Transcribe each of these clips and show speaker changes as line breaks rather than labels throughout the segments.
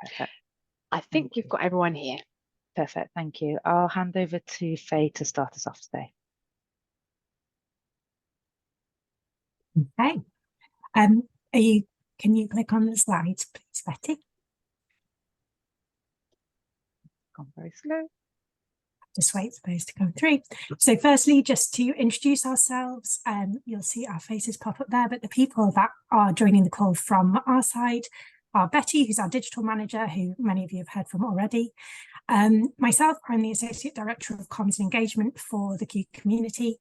Perfect. I think we've got everyone here.
Perfect, thank you. I'll hand over to Faye to start us off today.
Okay. Can you click on the slides, please, Betty?
Gone very slow.
Just wait for those to come through. So firstly, just to introduce ourselves, you'll see our faces pop up there, but the people that are joining the call from our side are Betty, who's our digital manager, who many of you have heard from already. Myself, I'm the Associate Director of Comms and Engagement for the Q community.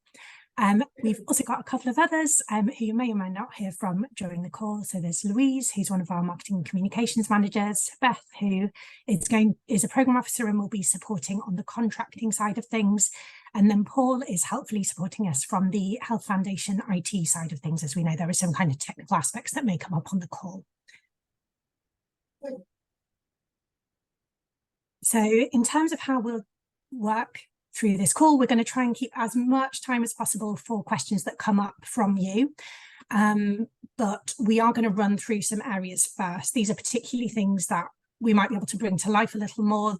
We've also got a couple of others who you may or may not hear from during the call. So there's Louise, who's one of our marketing and communications managers, Beth, who is a program officer and will be supporting on the contracting side of things. And then Paul is helpfully supporting us from the Health Foundation IT side of things. As we know, there are some kind of technical aspects that may come up on the call. So in terms of how we'll work through this call, we're going to try and keep as much time as possible for questions that come up from you. But we are going to run through some areas first. These are particularly things that we might be able to bring to life a little more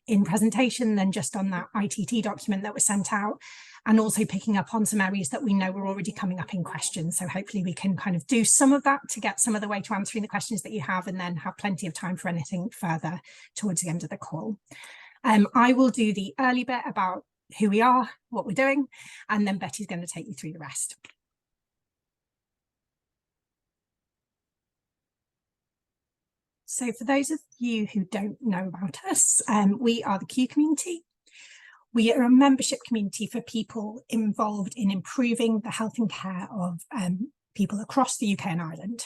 in presentation than just on that ITT document that was sent out, and also picking up on some areas that we know were already coming up in questions. So hopefully we can kind of do some of that to get some of the way to answering the questions that you have, and then have plenty of time for anything further towards the end of the call. I will do the early bit about who we are, what we're doing, and then Betty's going to take you through the rest. So for those of you who don't know about us, we are the Q community. We are a membership community for people involved in improving the health and care of people across the UK and Ireland.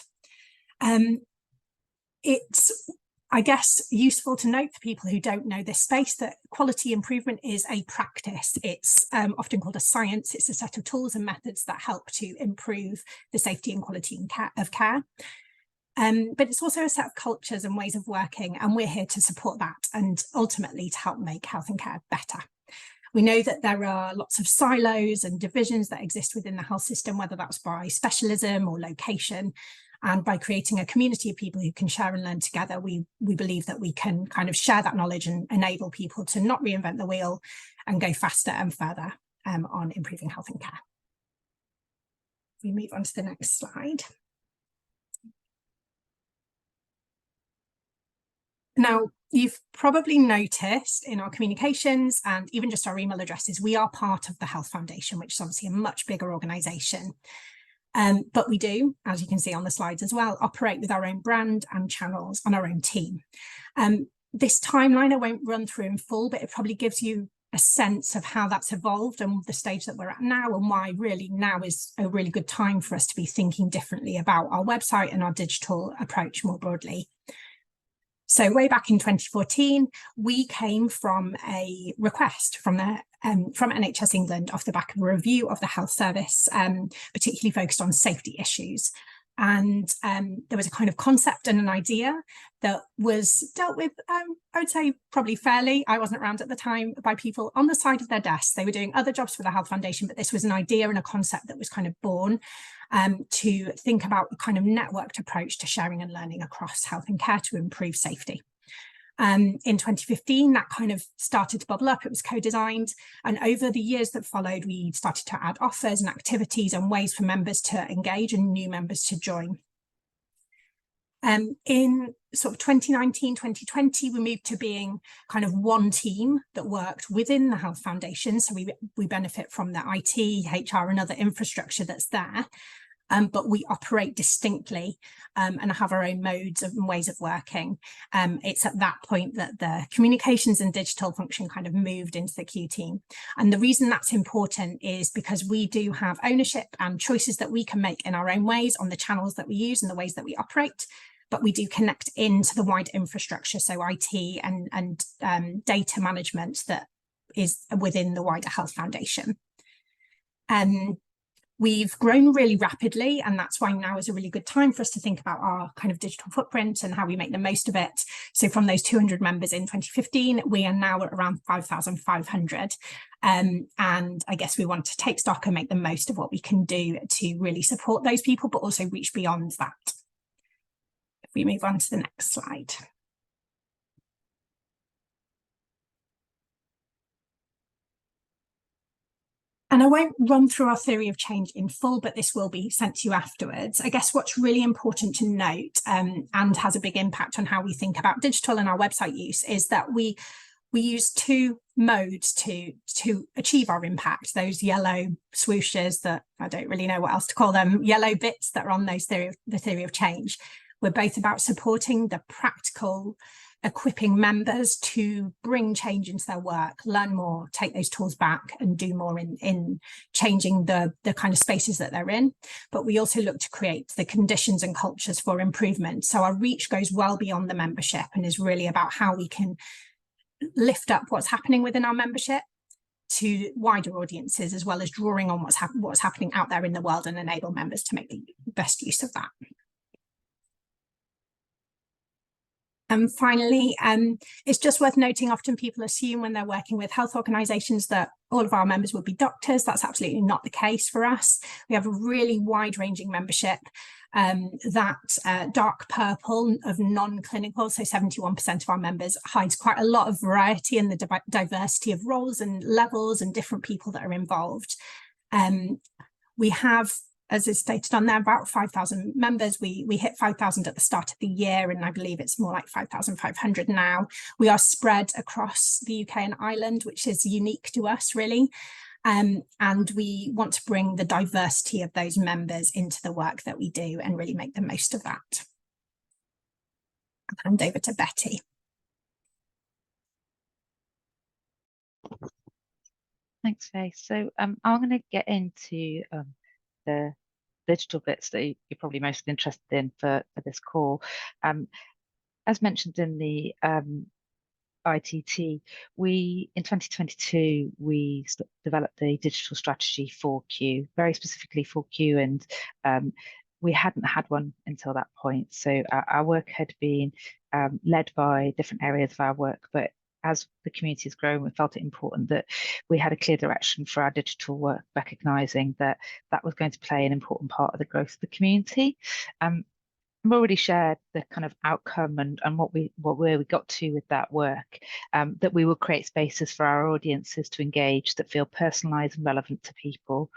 It's, I guess, useful to note for people who don't know this space that quality improvement is a practice. It's often called a science. It's a set of tools and methods that help to improve the safety and quality of care. But it's also a set of cultures and ways of working, and we're here to support that and ultimately to help make health and care better. We know that there are lots of silos and divisions that exist within the health system, whether that's by specialism or location. And by creating a community of people who can share and learn together, we believe that we can kind of share that knowledge and enable people to not reinvent the wheel and go faster and further on improving health and care. We move on to the next slide. Now, you've probably noticed in our communications and even just our email addresses, we are part of the Health Foundation, which is obviously a much bigger organisation. But we do, as you can see on the slides as well, operate with our own brand and channels on our own team. This timeline I won't run through in full, but it probably gives you a sense of how that's evolved and the stage that we're at now, and why really now is a really good time for us to be thinking differently about our website and our digital approach more broadly. So way back in 2014, we came from a request from NHS England off the back of a review of the health service, particularly focused on safety issues. And there was a kind of concept and an idea that was dealt with, I would say probably fairly, I wasn't around at the time, by people on the side of their desks. They were doing other jobs for the Health Foundation, but this was an idea and a concept that was kind of born to think about a kind of networked approach to sharing and learning across health and care to improve safety. In 2015, that kind of started to bubble up. It was co-designed. And over the years that followed, we started to add offers and activities and ways for members to engage and new members to join. In sort of 2019, 2020, we moved to being kind of one team that worked within the Health Foundation. So we benefit from the IT, HR and other infrastructure that's there. But we operate distinctly and have our own modes and ways of working. It's at that point that the communications and digital function kind of moved into the Q team. And the reason that's important is because we do have ownership and choices that we can make in our own ways on the channels that we use and the ways that we operate, but we do connect into the wider infrastructure, so IT and data management that is within the wider Health Foundation. We've grown really rapidly, and that's why now is a really good time for us to think about our kind of digital footprint and how we make the most of it. So from those 200 members in 2015, we are now at around 5,500. And I guess we want to take stock and make the most of what we can do to really support those people, but also reach beyond that. If we move on to the next slide. And I won't run through our theory of change in full, but this will be sent to you afterwards. I guess what's really important to note, and has a big impact on how we think about digital and our website use, is that we use two modes to achieve our impact. Those yellow swooshes that I don't really know what else to call them, yellow bits that are on those the theory of change. We're both about supporting the practical, equipping members to bring change into their work, learn more, take those tools back and do more in changing the kind of spaces that they're in. But we also look to create the conditions and cultures for improvement. So our reach goes well beyond the membership and is really about how we can lift up what's happening within our membership to wider audiences, as well as drawing on what's happening out there in the world and enable members to make the best use of that. And finally, it's just worth noting, often people assume when they're working with health organisations that all of our members would be doctors. That's absolutely not the case for us. We have a really wide-ranging membership. That dark purple of non-clinical, so 71% of our members, hides quite a lot of variety in the diversity of roles and levels and different people that are involved. We have, as is stated on there, about 5,000 members. We hit 5,000 at the start of the year, and I believe it's more like 5,500 now. We are spread across the UK and Ireland, which is unique to us, really. And we want to bring the diversity of those members into the work that we do and really make the most of that. I'll hand over to Betty.
Thanks, Faye. So I'm going to get into the digital bits that you're probably most interested in for this call. As mentioned in the ITT, in 2022, we developed a digital strategy for Q, very specifically for Q, and we hadn't had one until that point. So our work had been led by different areas of our work, but as the community has grown, we felt it important that we had a clear direction for our digital work, recognising that that was going to play an important part of the growth of the community. I've already shared the kind of outcome and where we got to with that work, that we will create spaces for our audiences to engage that feel personalised and relevant to people.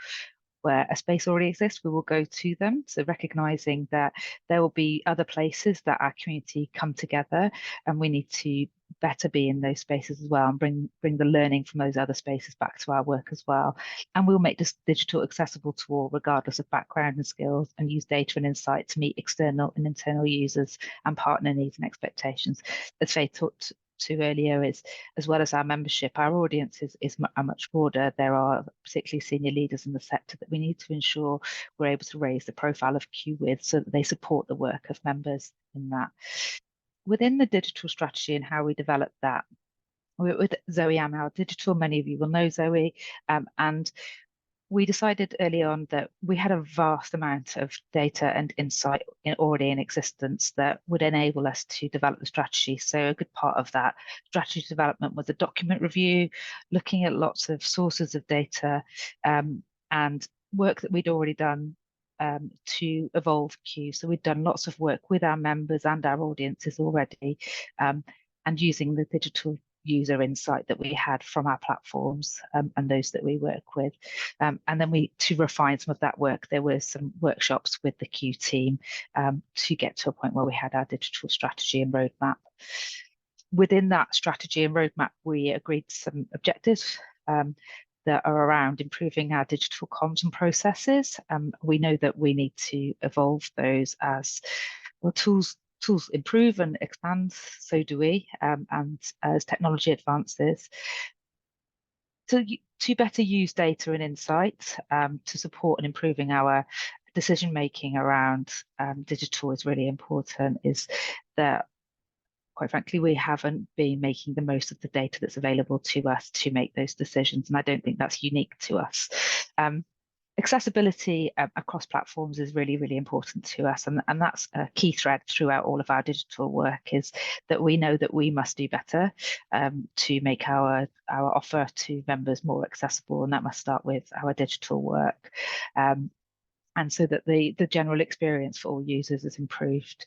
Where a space already exists, we will go to them. So recognising that there will be other places that our community come together, and we need to better be in those spaces as well and bring the learning from those other spaces back to our work as well. And we'll make this digital accessible to all, regardless of background and skills, and use data and insight to meet external and internal users and partner needs and expectations. As Faye talked to earlier, is as well as our membership, our audience is much broader. There are particularly senior leaders in the sector that we need to ensure we're able to raise the profile of Q with, so that they support the work of members in that. Within the digital strategy and how we develop that, we're with Zoe Amel Digital. Many of you will know Zoe, and we decided early on that we had a vast amount of data and insight already in existence that would enable us to develop the strategy. So a good part of that strategy development was a document review, looking at lots of sources of data, and work that we'd already done to evolve Q. So we'd done lots of work with our members and our audiences already, and using the digital user insight that we had from our platforms and those that we work with. And then to refine some of that work, there were some workshops with the Q team to get to a point where we had our digital strategy and roadmap. Within that strategy and roadmap, we agreed some objectives that are around improving our digital comms and processes. We know that we need to evolve those as well. Tools improve and expand, so do we, and as technology advances. To better use data and insight to support and improving our decision making around digital is really important, is that quite frankly we haven't been making the most of the data that's available to us to make those decisions, and I don't think that's unique to us. Accessibility across platforms is really, really important to us, and that's a key thread throughout all of our digital work, is that we know that we must do better to make our offer to members more accessible, and that must start with our digital work, and so that the general experience for all users is improved.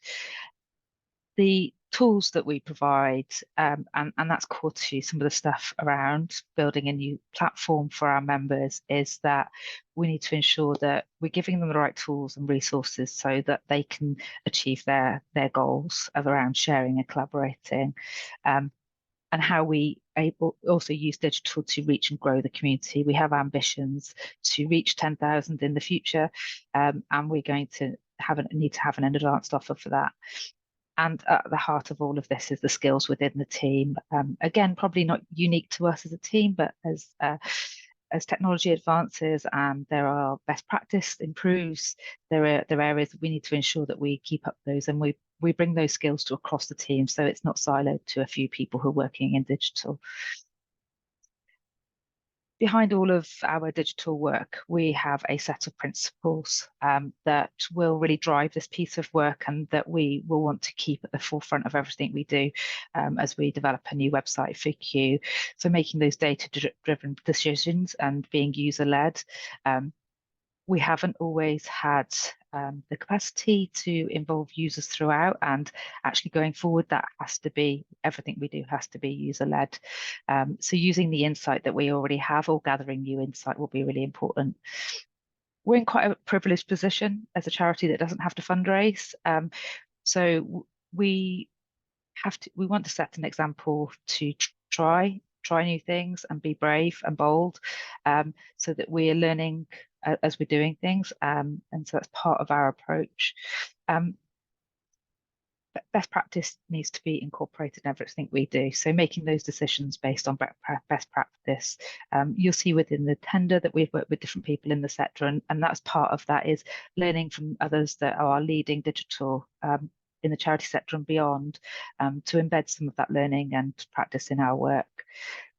The tools that we provide, and that's core to some of the stuff around building a new platform for our members, is that we need to ensure that we're giving them the right tools and resources so that they can achieve their goals of around sharing and collaborating, and how we also use digital to reach and grow the community. We have ambitions to reach 10,000 in the future, and we're going to need to have an advanced offer for that. And at the heart of all of this is the skills within the team. Again, probably not unique to us as a team, but as technology advances and there are best practice improves, there are areas that we need to ensure that we keep up those, and we bring those skills to across the team, so it's not siloed to a few people who are working in digital. Behind all of our digital work, we have a set of principles that will really drive this piece of work, and that we will want to keep at the forefront of everything we do as we develop a new website for Q. So making those data-driven decisions and being user-led. We haven't always had the capacity to involve users throughout, and actually going forward, that has to be, everything we do has to be user-led. So using the insight that we already have or gathering new insight will be really important. We're in quite a privileged position as a charity that doesn't have to fundraise. So we want to set an example to try new things and be brave and bold, so that we are learning as we're doing things, and so that's part of our approach. Best practice needs to be incorporated in everything we do, so making those decisions based on best practice. You'll see within the tender that we've worked with different people in the sector, and that's part of that, is learning from others that are leading digital in the charity sector and beyond, to embed some of that learning and practice in our work.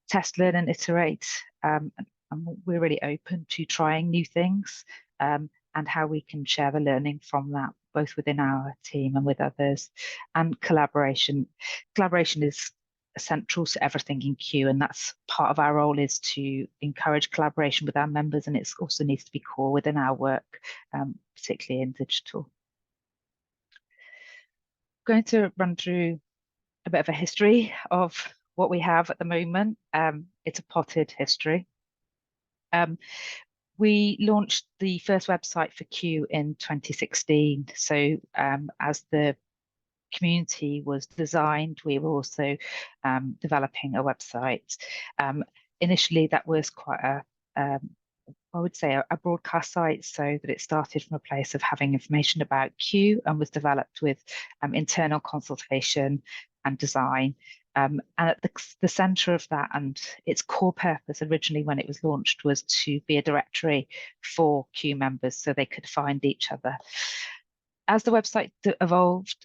Test, learn and iterate, and we're really open to trying new things, and how we can share the learning from that, both within our team and with others. And collaboration is central to everything in Q, and that's part of our role, is to encourage collaboration with our members, and it also needs to be core within our work, particularly in digital. Going to run through a bit of a history of what we have at the moment. It's a potted history. We launched the first website for Q in 2016. So as the community was designed, we were also developing a website. Initially, that was quite I would say a broadcast site, so that it started from a place of having information about Q and was developed with internal consultation and design. And at the centre of that, and its core purpose originally when it was launched, was to be a directory for Q members so they could find each other. As the website evolved,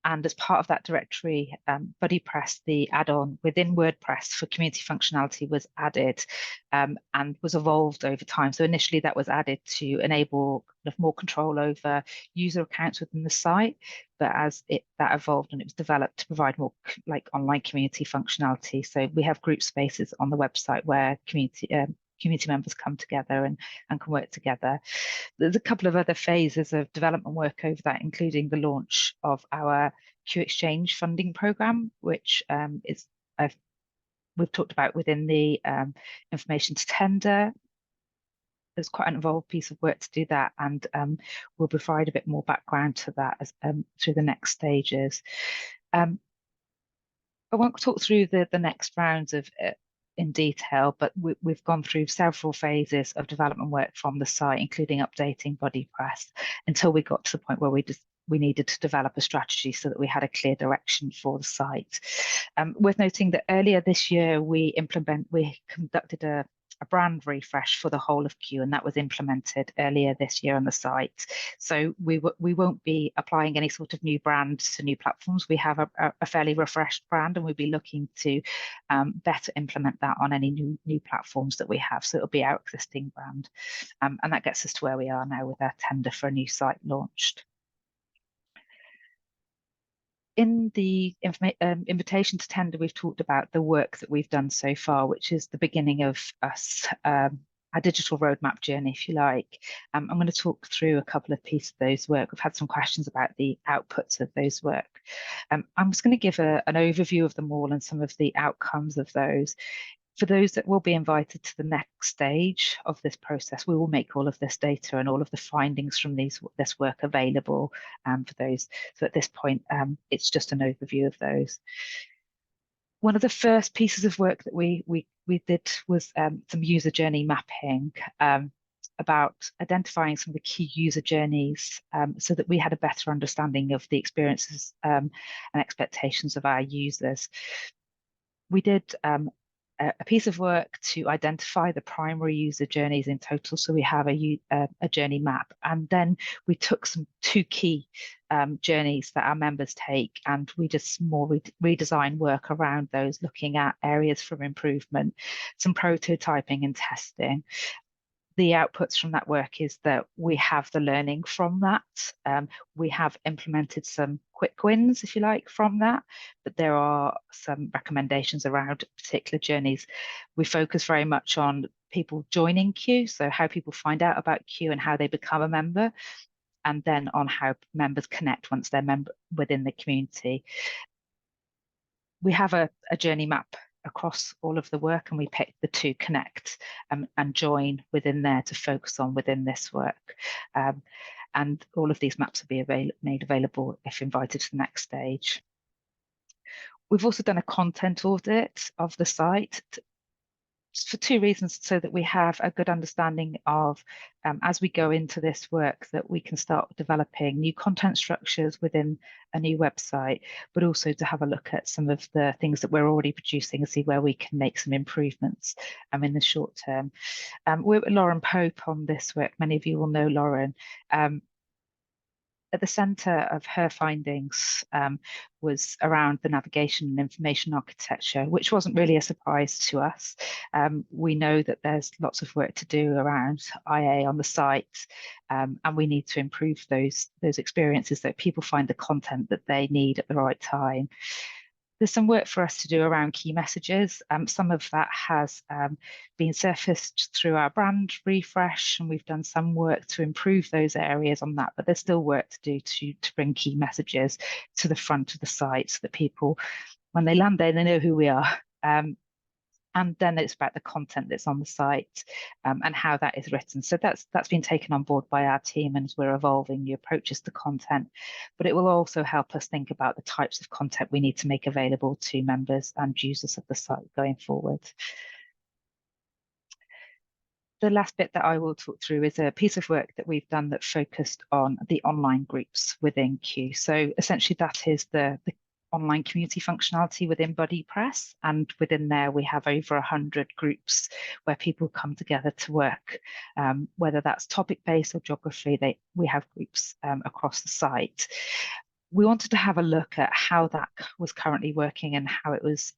and as part of that directory, BuddyPress, the add-on within WordPress for community functionality, was added and was evolved over time. So initially that was added to enable kind of more control over user accounts within the site, but as that evolved and it was developed to provide more like online community functionality. So we have group spaces on the website where community members come together and can work together. There's a couple of other phases of development work over that, including the launch of our Q Exchange funding program, which we've talked about within the information to tender. There's quite an involved piece of work to do that, and we'll provide a bit more background to that as through the next stages. I won't talk through the next rounds of in detail, but we've gone through several phases of development work from the site, including updating BuddyPress, until we got to the point where we needed to develop a strategy so that we had a clear direction for the site. Worth noting that earlier this year we conducted a brand refresh for the whole of Q, and that was implemented earlier this year on the site. So we won't be applying any sort of new brand to new platforms. We have a fairly refreshed brand, and we'll be looking to better implement that on any new platforms that we have. So it'll be our existing brand, and that gets us to where we are now with our tender for a new site launched. In the invitation to tender, we've talked about the work that we've done so far, which is the beginning of us our digital roadmap journey, if you like. I'm going to talk through a couple of pieces of those work. We've had some questions about the outputs of those work. I'm just going to give an overview of them all and some of the outcomes of those. For those that will be invited to the next stage of this process, we will make all of this data and all of the findings from this work available for those. So at this point, it's just an overview of those. One of the first pieces of work that we did was some user journey mapping about identifying some of the key user journeys so that we had a better understanding of the experiences and expectations of our users. We did a piece of work to identify the primary user journeys in total. So we have a journey map, and then we took some two key journeys that our members take, and we did some more redesign work around those, looking at areas for improvement, some prototyping and testing. The outputs from that work is that we have the learning from that. We have implemented some quick wins, if you like, from that, but there are some recommendations around particular journeys. We focus very much on people joining Q, so how people find out about Q and how they become a member, and then on how members connect once they're within the community. We have a journey map across all of the work, and we pick the two connect and join within there to focus on within this work. And all of these maps will be made available if invited to the next stage. We've also done a content audit of the site for two reasons, so that we have a good understanding of, as we go into this work, that we can start developing new content structures within a new website, but also to have a look at some of the things that we're already producing and see where we can make some improvements in the short term. We're with Lauren Pope on this work. Many of you will know Lauren. At the centre of her findings was around the navigation and information architecture, which wasn't really a surprise to us. We know that there's lots of work to do around IA on the site, and we need to improve those experiences so that people find the content that they need at the right time. There's some work for us to do around key messages. Some of that has been surfaced through our brand refresh, and we've done some work to improve those areas on that, but there's still work to do to bring key messages to the front of the site so that people, when they land there, they know who we are. And then it's about the content that's on the site and how that is written. So that's been taken on board by our team, and as we're evolving the approaches to content, but it will also help us think about the types of content we need to make available to members and users of the site going forward. The last bit that I will talk through is a piece of work that we've done that focused on the online groups within Q. So essentially that is the online community functionality within BuddyPress, and within there we have over 100 groups where people come together to work, whether that's topic-based or geography. We have groups across the site. We wanted to have a look at how that was currently working and how it was,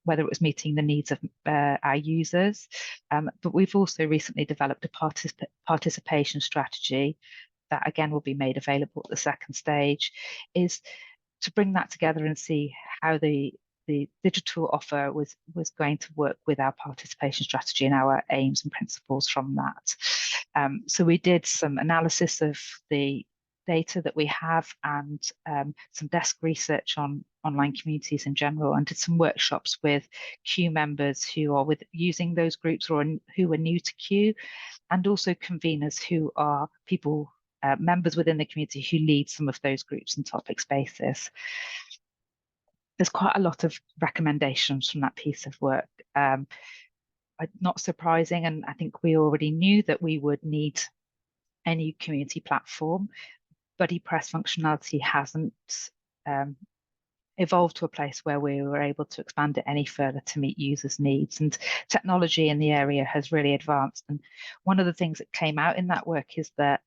whether it was meeting the needs of our users. But we've also recently developed a participation strategy that again will be made available at the second stage, is to bring that together and see how the digital offer was going to work with our participation strategy and our aims and principles from that. So we did some analysis of the data that we have and some desk research on online communities in general, and did some workshops with Q members who are using those groups or who are new to Q, and also conveners who are people, members within the community who lead some of those groups and topic spaces. There's quite a lot of recommendations from that piece of work. Not surprising, and I think we already knew that we would need a new community platform. BuddyPress functionality hasn't evolved to a place where we were able to expand it any further to meet users' needs, and technology in the area has really advanced. And one of the things that came out in that work is that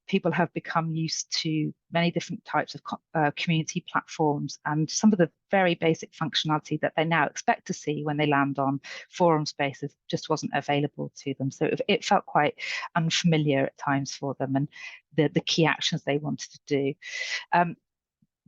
people have become used to many different types of community platforms, and some of the very basic functionality that they now expect to see when they land on forum spaces just wasn't available to them. So it felt quite unfamiliar at times for them, and the key actions they wanted to do.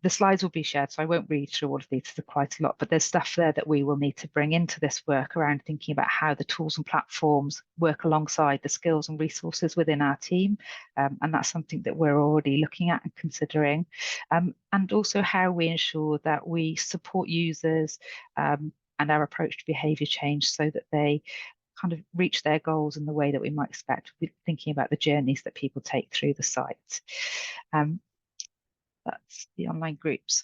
the slides will be shared, so I won't read through all of these. There's quite a lot, but there's stuff there that we will need to bring into this work around thinking about how the tools and platforms work alongside the skills and resources within our team. And that's something that we're already looking at and considering. And also how we ensure that we support users and our approach to behaviour change so that they kind of reach their goals in the way that we might expect, thinking about the journeys that people take through the site. That's the online groups.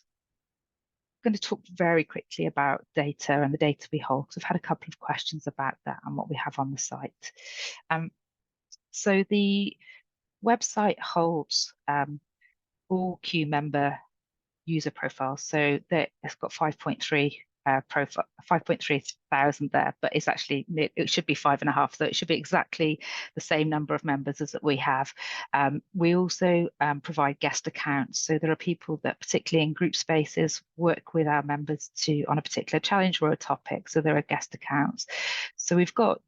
I'm going to talk very quickly about data and the data we hold, because I've had a couple of questions about that and what we have on the site. So the website holds all Q member user profiles. So it's got 5.3 profile, 5.3 thousand there, but it's actually, it should be 5.5, so it should be exactly the same number of members as that we have. We also provide guest accounts, so there are people that, particularly in group spaces, work with our members on a particular challenge or a topic, so there are guest accounts. So we've got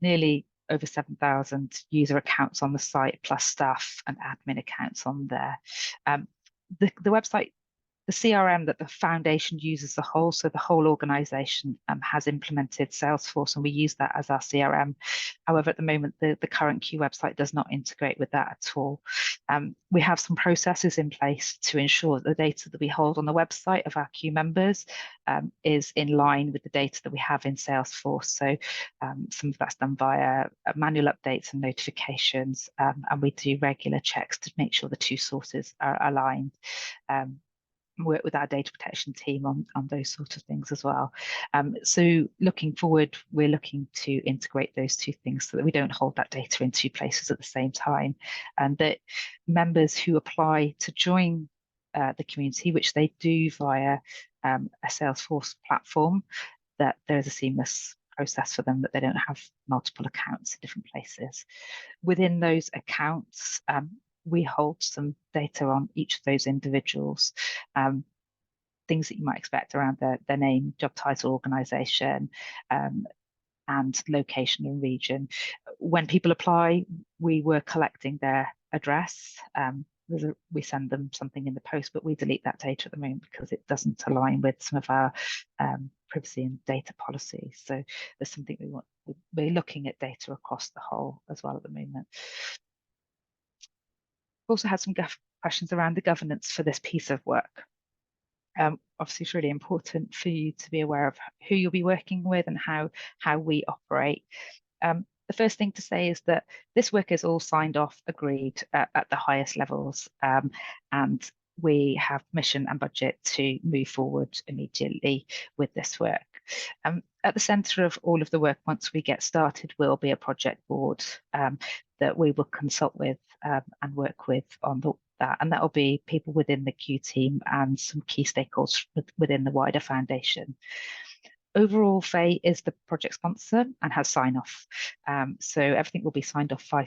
nearly over 7,000 user accounts on the site, plus staff and admin accounts on there. The website, the CRM that the foundation uses the whole, so the whole organization has implemented Salesforce, and we use that as our CRM. However, at the moment, the current Q website does not integrate with that at all. We have some processes in place to ensure that the data that we hold on the website of our Q members is in line with the data that we have in Salesforce. So some of that's done via manual updates and notifications, and we do regular checks to make sure the two sources are aligned. Work with our data protection team on those sort of things as well. So looking forward, we're looking to integrate those two things so that we don't hold that data in two places at the same time, and that members who apply to join the community, which they do via a Salesforce platform, that there's a seamless process for them, that they don't have multiple accounts in different places. Within those accounts, we hold some data on each of those individuals, things that you might expect around their name, job title, organisation, and location and region. When people apply, we were collecting their address. We send them something in the post, but we delete that data at the moment because it doesn't align with some of our privacy and data policies. So there's something we're looking at data across the whole as well at the moment. Also had some questions around the governance for this piece of work. Obviously, it's really important for you to be aware of who you'll be working with and how we operate. The first thing to say is that this work is all signed off, agreed at the highest levels, and we have permission and budget to move forward immediately with this work. At the centre of all of the work, once we get started, will be a project board that we will consult with and work with on that, and that will be people within the Q team and some key stakeholders within the wider foundation. Overall, Faye is the project sponsor and has sign-off. So everything will be signed off via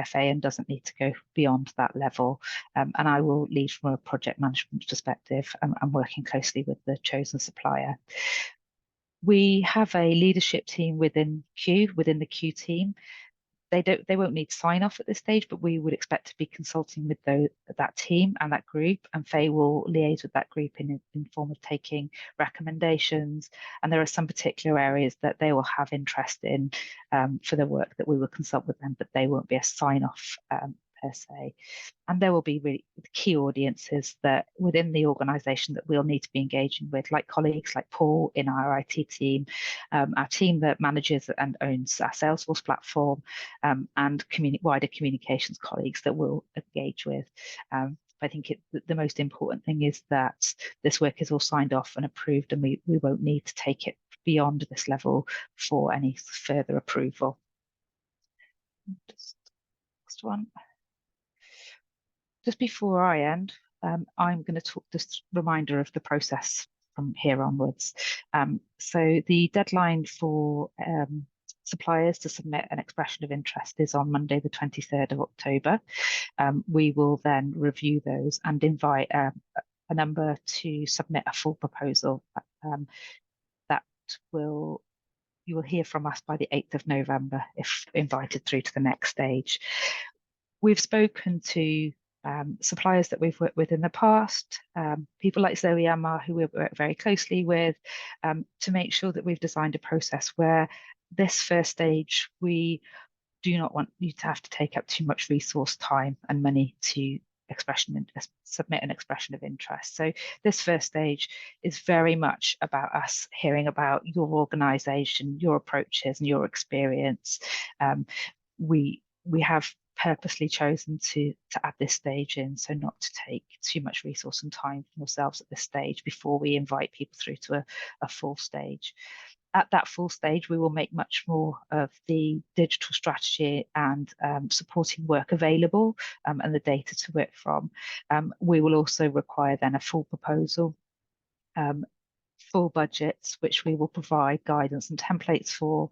Faye and doesn't need to go beyond that level. And I will lead from a project management perspective and working closely with the chosen supplier. We have a leadership team within the Q team. They won't need sign off at this stage, but we would expect to be consulting with that team and that group, and Faye will liaise with that group in form of taking recommendations. And there are some particular areas that they will have interest in for the work that we will consult with them, but they won't be a sign off per se. And there will be really key audiences that within the organisation that we'll need to be engaging with, like colleagues like Paul in our IT team, our team that manages and owns our Salesforce platform, and wider communications colleagues that we'll engage with. I think the most important thing is that this work is all signed off and approved, and we won't need to take it beyond this level for any further approval. Next one. Just before I end, I'm going to talk this reminder of the process from here onwards. So the deadline for suppliers to submit an expression of interest is on Monday, the 23rd of October. We will then review those and invite a number to submit a full proposal that you will hear from us by the 8th of November if invited through to the next stage. We've spoken to suppliers that we've worked with in the past, people like Zoe Amar, who we work very closely with, to make sure that we've designed a process where this first stage, we do not want you to have to take up too much resource, time and money to submit an expression of interest. So this first stage is very much about us hearing about your organisation, your approaches and your experience. We have purposely chosen to add this stage in, so not to take too much resource and time from yourselves at this stage before we invite people through to a full stage. At that full stage, we will make much more of the digital strategy and supporting work available and the data to work from. We will also require then a full proposal, full budgets, which we will provide guidance and templates for.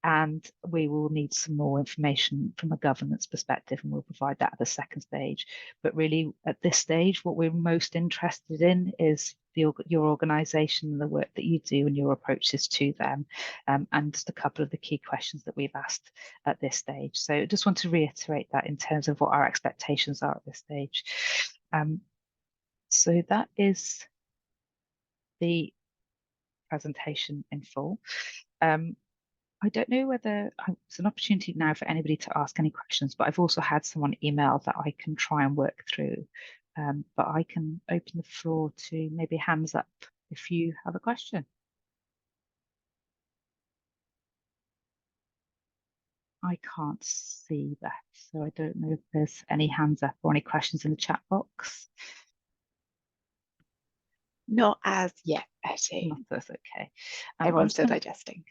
And we will need some more information from a governance perspective, and we'll provide that at the second stage. But really, at this stage, what we're most interested in is your organisation and the work that you do and your approaches to them, and just a couple of the key questions that we've asked at this stage. So I just want to reiterate that in terms of what our expectations are at this stage. So that is the presentation in full. I don't know whether it's an opportunity now for anybody to ask any questions, but I've also had someone email that I can try and work through. But I can open the floor to maybe hands up if you have a question. I can't see that, so I don't know if there's any hands up or any questions in the chat box.
Not as yet, Etty.
That's okay.
Everyone's still digesting.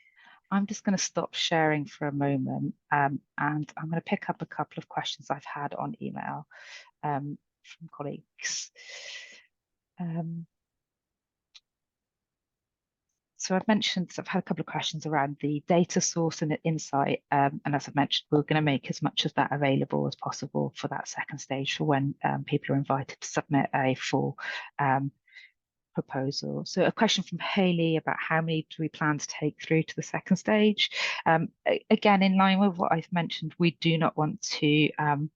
I'm just going to stop sharing for a moment, and I'm going to pick up a couple of questions I've had on email from colleagues. So I've mentioned, I've had a couple of questions around the data source and the insight, and as I've mentioned, we're going to make as much of that available as possible for that second stage for when people are invited to submit a full proposal. So a question from Hayley about how many do we plan to take through to the second stage. Again, in line with what I've mentioned, we do not want to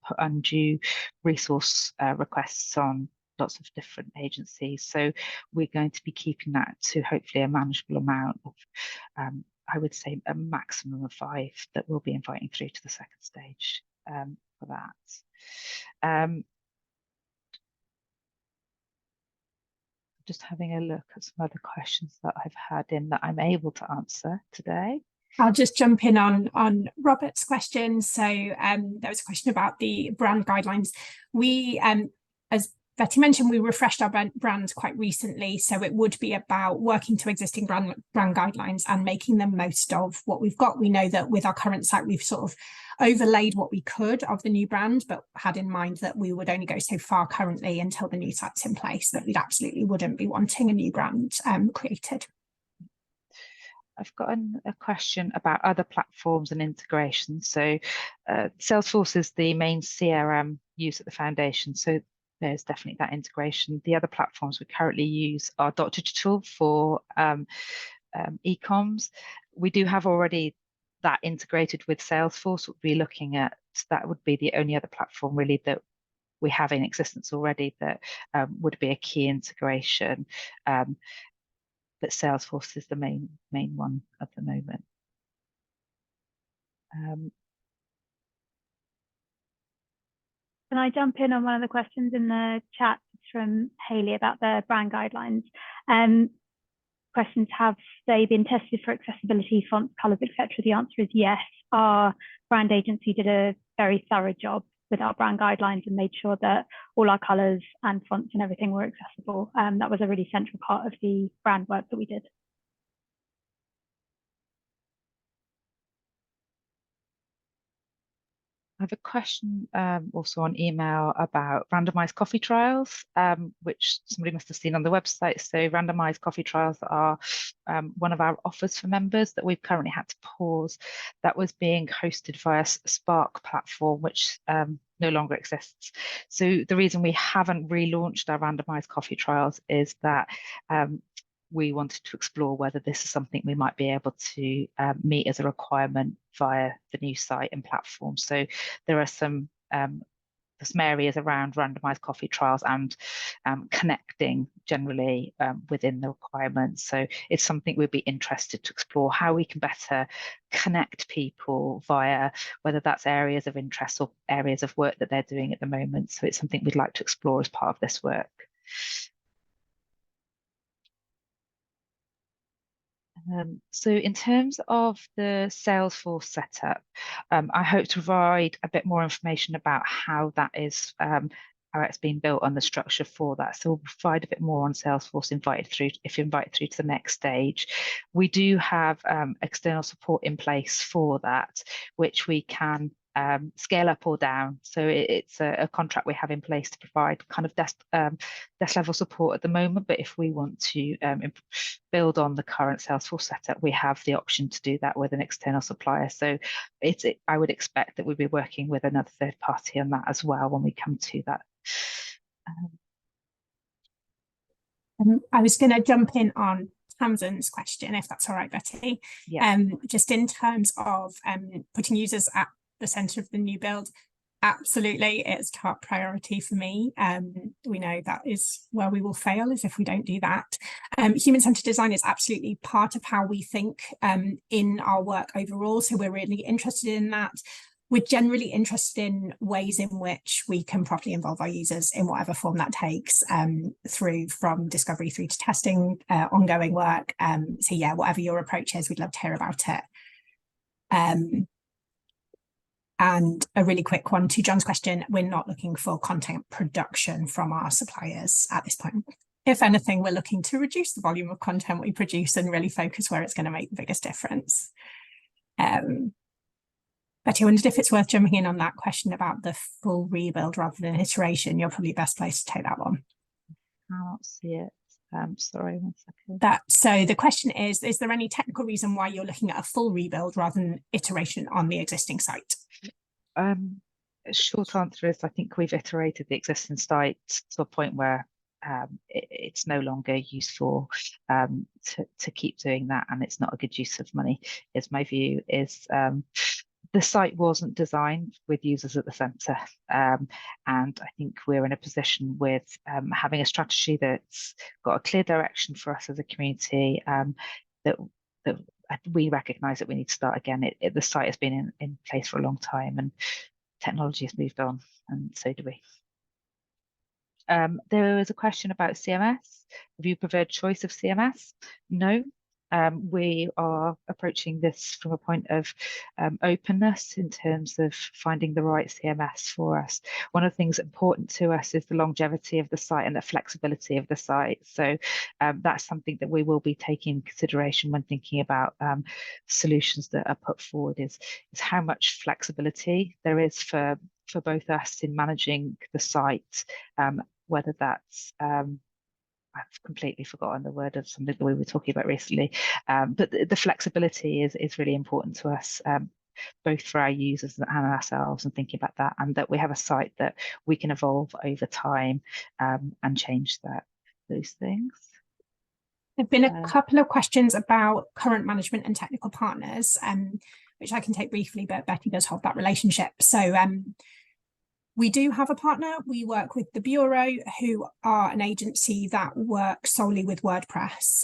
put undue resource requests on lots of different agencies. So we're going to be keeping that to hopefully a manageable amount of, I would say a maximum of 5 that we'll be inviting through to the second stage for that. Just having a look at some other questions that I've had in that I'm able to answer today.
I'll just jump in on Robert's question. So there was a question about the brand guidelines. We, as Betty mentioned, we refreshed our brand quite recently. So it would be about working to existing brand guidelines and making the most of what we've got. We know that with our current site, we've sort of overlaid what we could of the new brand, but had in mind that we would only go so far currently until the new site's in place, that we absolutely wouldn't be wanting a new brand created.
I've got a question about other platforms and integration. So Salesforce is the main CRM used at the foundation. So there's definitely that integration. The other platforms we currently use are .digital for e-coms. We do have already that integrated with Salesforce. We'll be looking at, that would be the only other platform really that we have in existence already that would be a key integration. But Salesforce is the main one at the moment.
Can I jump in on one of the questions in the chat from Hayley about the brand guidelines? Questions, have they been tested for accessibility, fonts, colours, etc.? The answer is yes. Our brand agency did a very thorough job with our brand guidelines and made sure that all our colours and fonts and everything were accessible. That was a really central part of the brand work that we did.
I have a question also on email about randomized coffee trials, which somebody must have seen on the website. So randomized coffee trials are one of our offers for members that we've currently had to pause. That was being hosted via Spark platform, which no longer exists. So the reason we haven't relaunched our randomized coffee trials is that we wanted to explore whether this is something we might be able to meet as a requirement via the new site and platform. So there are some some areas around randomized coffee trials and connecting generally within the requirements. So it's something we'd be interested to explore, how we can better connect people via whether that's areas of interest or areas of work that they're doing at the moment. So it's something we'd like to explore as part of this work. So in terms of the Salesforce setup, I hope to provide a bit more information about how that is, how it's been built and the structure for that. So we'll provide a bit more on Salesforce if you're invited through to the next stage. We do have external support in place for that, which we can scale up or down. So it's a contract we have in place to provide kind of desk level support at the moment. But if we want to build on the current Salesforce setup, we have the option to do that with an external supplier. So I would expect that we'd be working with another third party on that as well when we come to that.
I was going to jump in on Tamsin's question, if that's all right, Betty.
Yeah.
Just in terms of putting users at the centre of the new build, absolutely, it's top priority for me. We know that is where we will fail, is if we don't do that. Human-centred design is absolutely part of how we think in our work overall, so we're really interested in that. We're generally interested in ways in which we can properly involve our users in whatever form that takes, from discovery through to testing, ongoing work. So yeah, whatever your approach is, we'd love to hear about it. And a really quick one to John's question, we're not looking for content production from our suppliers at this point. If anything, we're looking to reduce the volume of content we produce and really focus where it's going to make the biggest difference. Betty, I wondered if it's worth jumping in on that question about the full rebuild rather than iteration. You're probably best placed to take that one.
I can't see it. Sorry, 1 second.
So the question is there any technical reason why you're looking at a full rebuild rather than iteration on the existing site?
Short answer is I think we've iterated the existing site to a point where it's no longer useful to keep doing that, and it's not a good use of money, is my view. Is the site wasn't designed with users at the centre, and I think we're in a position with having a strategy that's got a clear direction for us as a community, that we recognise that we need to start again. The site has been in place for a long time, and technology has moved on, and so do we. There was a question about CMS. Have you preferred choice of CMS? No. We are approaching this from a point of openness in terms of finding the right CMS for us. One of the things important to us is the longevity of the site and the flexibility of the site. So that's something that we will be taking into consideration when thinking about solutions that are put forward, is how much flexibility there is for both us in managing the site, whether that's I've completely forgotten the word of something that we were talking about recently, but the flexibility is really important to us, both for our users and ourselves, and thinking about that, and that we have a site that we can evolve over time and change those things.
There have been a couple of questions about current management and technical partners, which I can take briefly, but Betty does hold that relationship. So we do have a partner. We work with the Bureau, who are an agency that works solely with WordPress.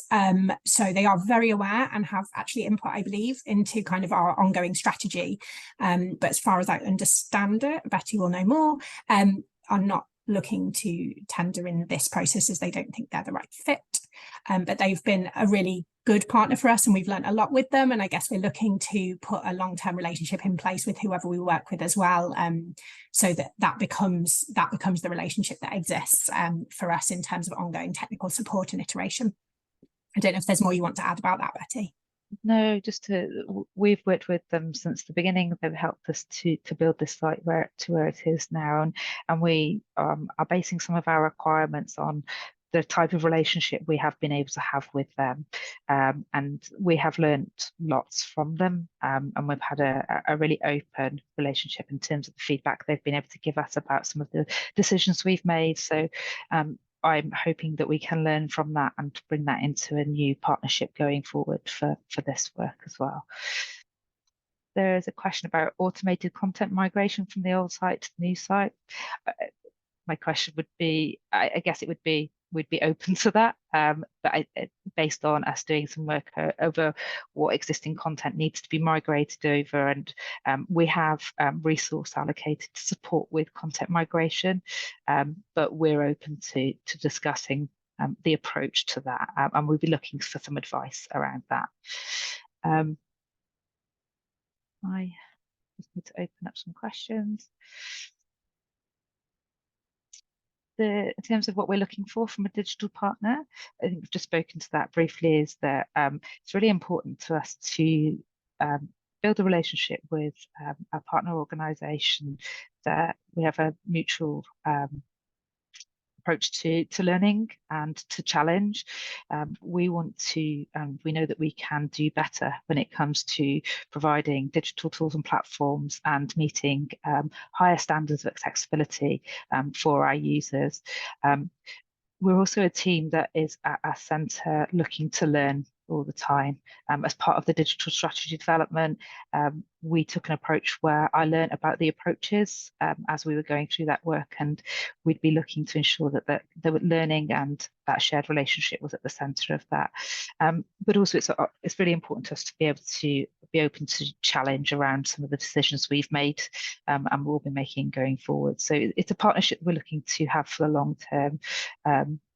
So they are very aware and have actually input, I believe, into kind of our ongoing strategy. But as far as I understand it, Betty will know more, are not looking to tender in this process as they don't think they're the right fit. But they've been a really good partner for us, and we've learned a lot with them. And I guess we're looking to put a long-term relationship in place with whoever we work with as well, so that becomes the relationship that exists for us in terms of ongoing technical support and iteration. I don't know if there's more you want to add about that, Betty.
No, we've worked with them since the beginning. They've helped us to build this site where it is now, and we are basing some of our requirements on the type of relationship we have been able to have with them, and we have learned lots from them, and we've had a really open relationship in terms of the feedback they've been able to give us about some of the decisions we've made. So I'm hoping that we can learn from that and bring that into a new partnership going forward for this work as well. there is a question about automated content migration from the old site to the new site. My question would be, I guess it would be, we'd be open to that, but based on us doing some work over what existing content needs to be migrated over, and we have resource allocated to support with content migration, but we're open to discussing the approach to that, and we'll be looking for some advice around that. I just need to open up some questions. In terms of what we're looking for from a digital partner, I think we've just spoken to that briefly, is that it's really important to us to build a relationship with our partner organisation, that we have a mutual approach to learning and to challenge. We want to, we know that we can do better when it comes to providing digital tools and platforms and meeting higher standards of accessibility for our users. We're also a team that is at our centre looking to learn all the time. As part of the digital strategy development, we took an approach where I learned about the approaches as we were going through that work, and we'd be looking to ensure that there were learning and that shared relationship was at the centre of that. But also it's really important to us to be able to be open to challenge around some of the decisions we've made and we'll be making going forward. So it's a partnership we're looking to have for the long term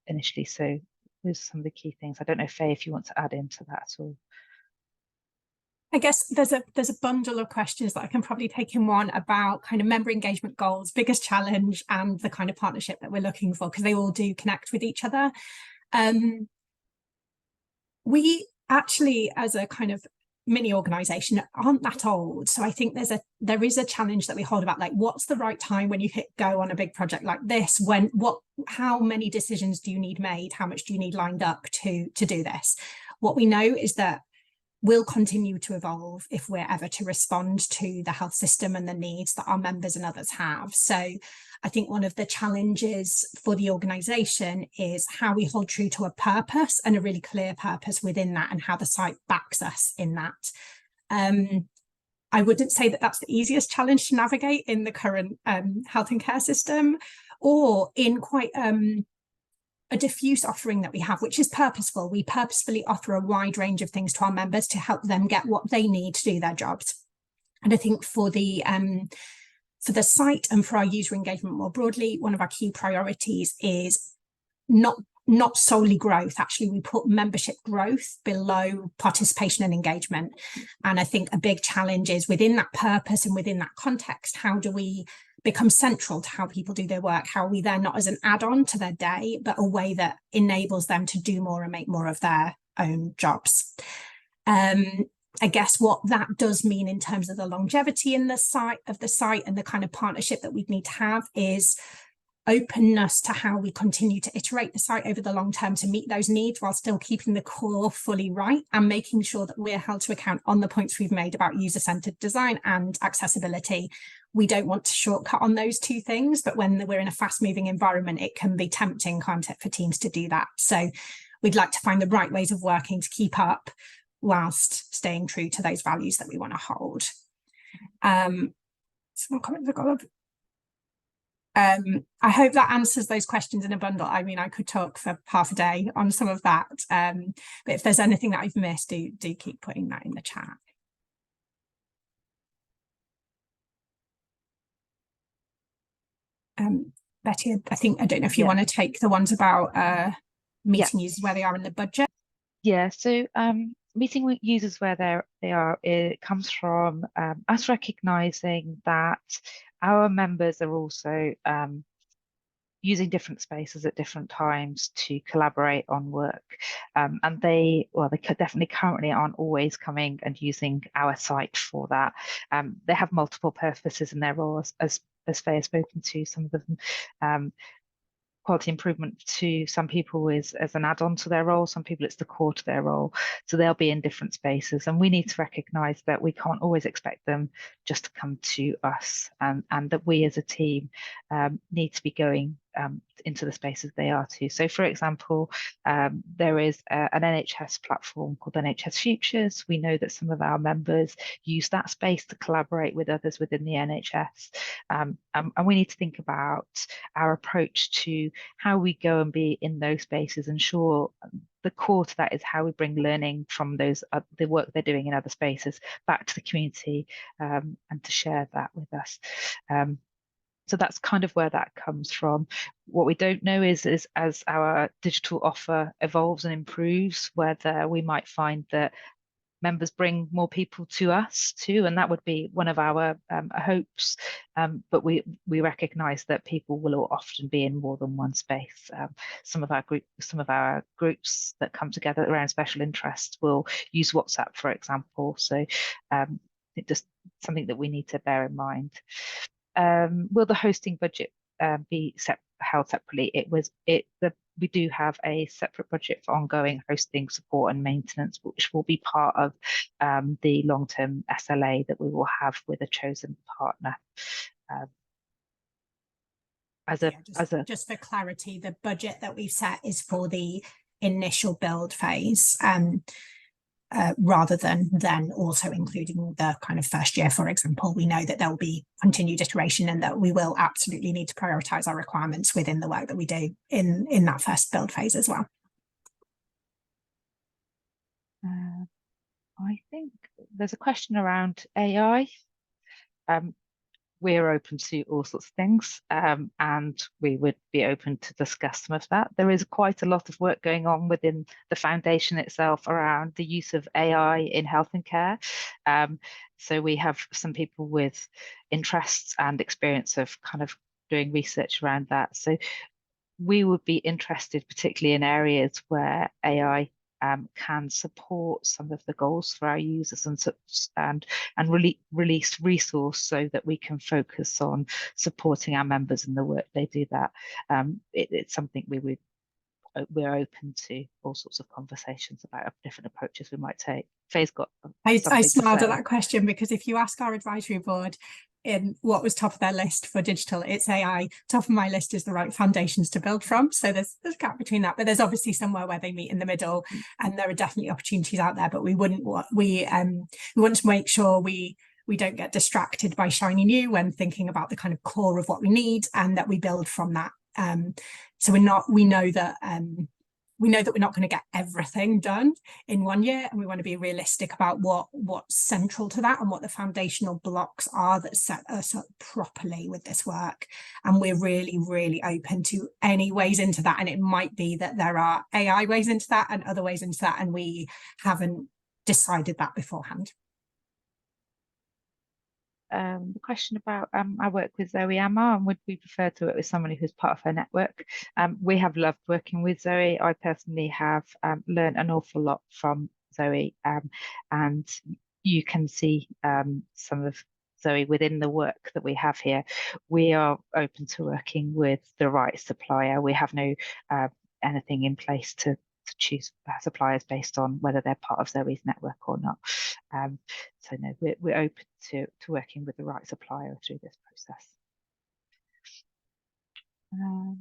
initially. So those are some of the key things. I don't know, Faye, if you want to add into that at all.
I guess there's a bundle of questions that I can probably take in one about kind of member engagement goals, biggest challenge, and the kind of partnership that we're looking for, because they all do connect with each other. We actually, as a kind of mini organisation, aren't that old, so I think there is a challenge that we hold about, like, what's the right time when you hit go on a big project like this? How many decisions do you need made? How much do you need lined up to do this? What we know is that we'll continue to evolve if we're ever to respond to the health system and the needs that our members and others have. So I think one of the challenges for the organisation is how we hold true to a purpose, and a really clear purpose within that, and how the site backs us in that. I wouldn't say that that's the easiest challenge to navigate in the current health and care system, or in quite a diffuse offering that we have, which is purposeful. We purposefully offer a wide range of things to our members to help them get what they need to do their jobs. And I think for the site and for our user engagement more broadly, one of our key priorities is not solely growth. Actually, we put membership growth below participation and engagement. And I think a big challenge is, within that purpose and within that context, how do we become central to how people do their work? How are we there not as an add-on to their day, but a way that enables them to do more and make more of their own jobs? I guess what that does mean in terms of the longevity in the site and the kind of partnership that we'd need to have is openness to how we continue to iterate the site over the long term to meet those needs, while still keeping the core fully right, and making sure that we're held to account on the points we've made about user-centered design and accessibility. We don't want to shortcut on those two things, but when we're in a fast-moving environment, it can be tempting, can't it, for teams to do that. So we'd like to find the right ways of working to keep up whilst staying true to those values that we want to hold. I hope that answers those questions in a bundle. I mean, I could talk for half a day on some of that, but if there's anything that I've missed, do keep putting that in the chat. Betty, I don't know if you want to take the ones about meeting users where they are in the budget.
Yeah, so meeting users where they are, it comes from us recognising that our members are also using different spaces at different times to collaborate on work, and they definitely currently aren't always coming and using our site for that. They have multiple purposes in their roles, as Faye has spoken to. Some of them quality improvement to some people is as an add-on to their role, some people it's the core to their role, so they'll be in different spaces, and we need to recognise that we can't always expect them just to come to us, and that we as a team need to be going into the spaces they are to. So for example, there is an NHS platform called NHS Futures. We know that some of our members use that space to collaborate with others within the NHS. And we need to think about our approach to how we go and be in those spaces. And sure, the core to that is how we bring learning from those the work they're doing in other spaces back to the community, and to share that with us. So that's kind of where that comes from. What we don't know is as our digital offer evolves and improves, whether we might find that members bring more people to us too, and that would be one of our hopes. But we recognise that people will often be in more than one space. Some of our groups that come together around special interests will use WhatsApp, for example. So it's just something that we need to bear in mind. Will the hosting budget be held separately? We do have a separate budget for ongoing hosting support and maintenance, which will be part of the long-term SLA that we will have with a chosen partner.
Just for clarity, the budget that we've set is for the initial build phase. Rather than then also including the kind of first year, for example. We know that there will be continued iteration and that we will absolutely need to prioritise our requirements within the work that we do in that first build phase as well.
I think there's a question around AI. We're open to all sorts of things, and we would be open to discuss some of that. There is quite a lot of work going on within the foundation itself around the use of AI in health and care. So we have some people with interests and experience of kind of doing research around that. So we would be interested particularly in areas where AI can support some of the goals for our users and release resource so that we can focus on supporting our members in the work they do. That it's something we're open to all sorts of conversations about different approaches we might take. Faye's got
I smiled at that question, because if you ask our advisory board in what was top of their list for digital, it's AI. Top of my list is the right foundations to build from. So there's a gap between that, but there's obviously somewhere where they meet in the middle, and there are definitely opportunities out there. But we want to make sure we don't get distracted by shiny new when thinking about the kind of core of what we need, and that we build from that. So we know that we're not going to get everything done in 1 year, and we want to be realistic about what's central to that and what the foundational blocks are that set us up properly with this work. And we're really, really open to any ways into that. And it might be that there are AI ways into that and other ways into that, and we haven't decided that beforehand.
The question about I work with Zoe Amar, and would we prefer to work with somebody who's part of her network? We have loved working with Zoe. I personally have learned an awful lot from Zoe, and you can see some of Zoe within the work that we have here. We are open to working with the right supplier. We have no anything in place to choose suppliers based on whether they're part of Zoe's network or not. So no, we're open to working with the right supplier through this process. I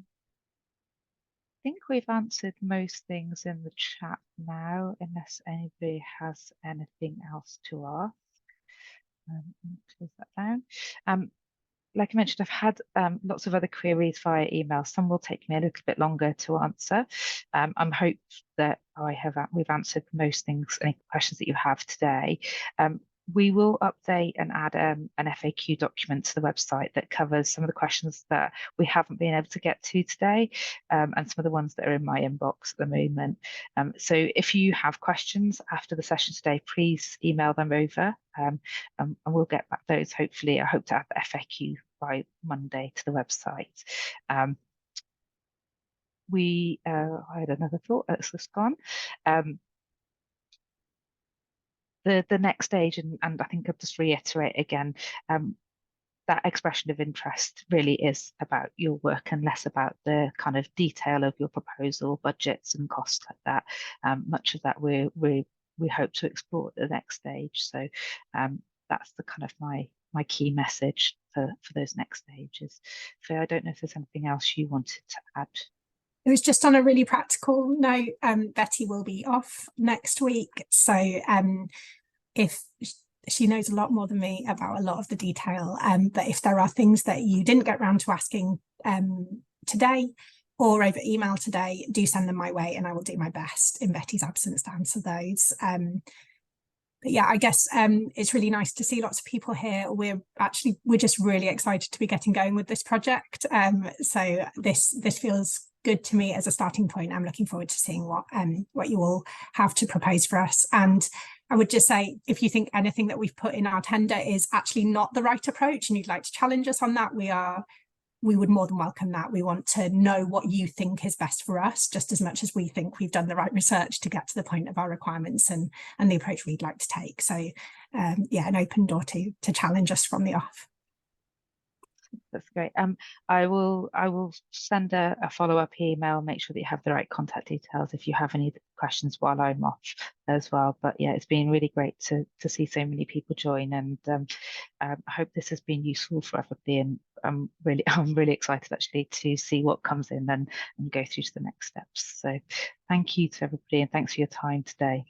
think we've answered most things in the chat now, unless anybody has anything else to ask. Close that down. Like I mentioned, I've had lots of other queries via email. Some will take me a little bit longer to answer. I'm hoping that we've answered most things, any questions that you have today. We will update and add an FAQ document to the website that covers some of the questions that we haven't been able to get to today, and some of the ones that are in my inbox at the moment. So if you have questions after the session today, please email them over, and we'll get back those. Hopefully, I hope to add the FAQ by Monday to the website. I had another thought that's just gone. The next stage, and I think I'll just reiterate again, that expression of interest really is about your work and less about the kind of detail of your proposal, budgets and costs like that. Much of that we hope to explore at the next stage. So that's the kind of my key message for those next stages. So I don't know if there's anything else you wanted to add.
It was just on a really practical note. Betty will be off next week, so if she knows a lot more than me about a lot of the detail, but if there are things that you didn't get around to asking today or over email today, do send them my way and I will do my best in Betty's absence to answer those. But yeah, I guess it's really nice to see lots of people here. We're just really excited to be getting going with this project. So this feels good to me as a starting point. I'm looking forward to seeing what you all have to propose for us. And I would just say, if you think anything that we've put in our tender is actually not the right approach and you'd like to challenge us on that, we would more than welcome that. We want to know what you think is best for us, just as much as we think we've done the right research to get to the point of our requirements and the approach we'd like to take. So yeah, an open door to challenge us from the off.
That's great. I will send a follow-up email, make sure that you have the right contact details if you have any questions while I'm off as well. But yeah, it's been really great to see so many people join, and I hope this has been useful for everybody. And I'm really excited actually to see what comes in and go through to the next steps. So thank you to everybody, and thanks for your time today.